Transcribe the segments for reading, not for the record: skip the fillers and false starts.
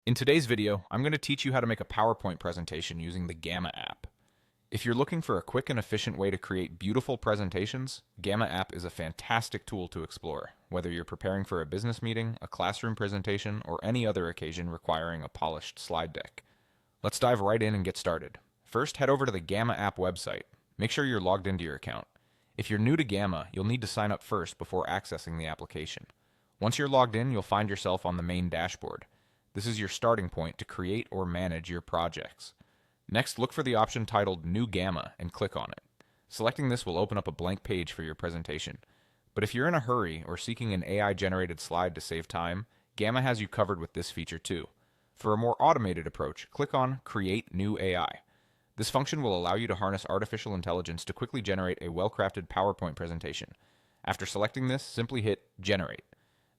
In today's video, I'm going to teach you how to make a PowerPoint presentation using the Gamma app. If you're looking for a quick and efficient way to create beautiful presentations, Gamma app is a fantastic tool to explore, whether you're preparing for a business meeting, a classroom presentation, or any other occasion requiring a polished slide deck. Let's dive right in and get started. First, head over to the Gamma app website. Make sure you're logged into your account. If you're new to Gamma, you'll need to sign up first before accessing the application. Once you're logged in, you'll find yourself on the main dashboard. This is your starting point to create or manage your projects. Next, look for the option titled New Gamma and click on it. Selecting this will open up a blank page for your presentation. But if you're in a hurry or seeking an AI-generated slide to save time, Gamma has you covered with this feature too. For a more automated approach, click on Create New AI. This function will allow you to harness artificial intelligence to quickly generate a well-crafted PowerPoint presentation. After selecting this, simply hit Generate.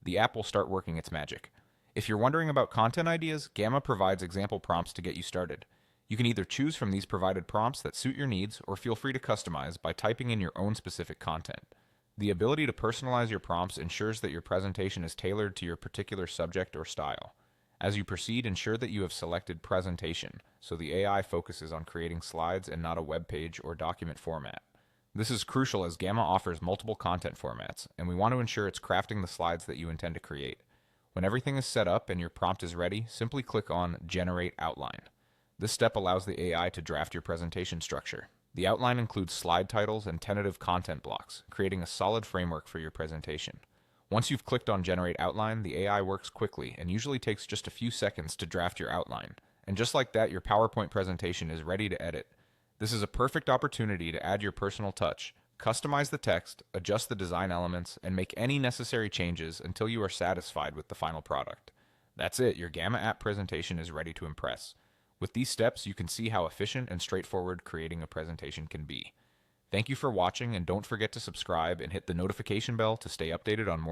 The app will start working its magic. If you're wondering about content ideas, Gamma provides example prompts to get you started. You can either choose from these provided prompts that suit your needs or feel free to customize by typing in your own specific content. The ability to personalize your prompts ensures that your presentation is tailored to your particular subject or style. As you proceed, ensure that you have selected Presentation, so the AI focuses on creating slides and not a web page or document format. This is crucial as Gamma offers multiple content formats, and we want to ensure it's crafting the slides that you intend to create. When everything is set up and your prompt is ready, simply click on Generate Outline. This step allows the AI to draft your presentation structure. The outline includes slide titles and tentative content blocks, creating a solid framework for your presentation. Once you've clicked on Generate Outline, the AI works quickly and usually takes just a few seconds to draft your outline. And just like that, your PowerPoint presentation is ready to edit. This is a perfect opportunity to add your personal touch. Customize the text, adjust the design elements, and make any necessary changes until you are satisfied with the final product. That's it, your Gamma app presentation is ready to impress. With these steps, you can see how efficient and straightforward creating a presentation can be. Thank you for watching, and don't forget to subscribe and hit the notification bell to stay updated on more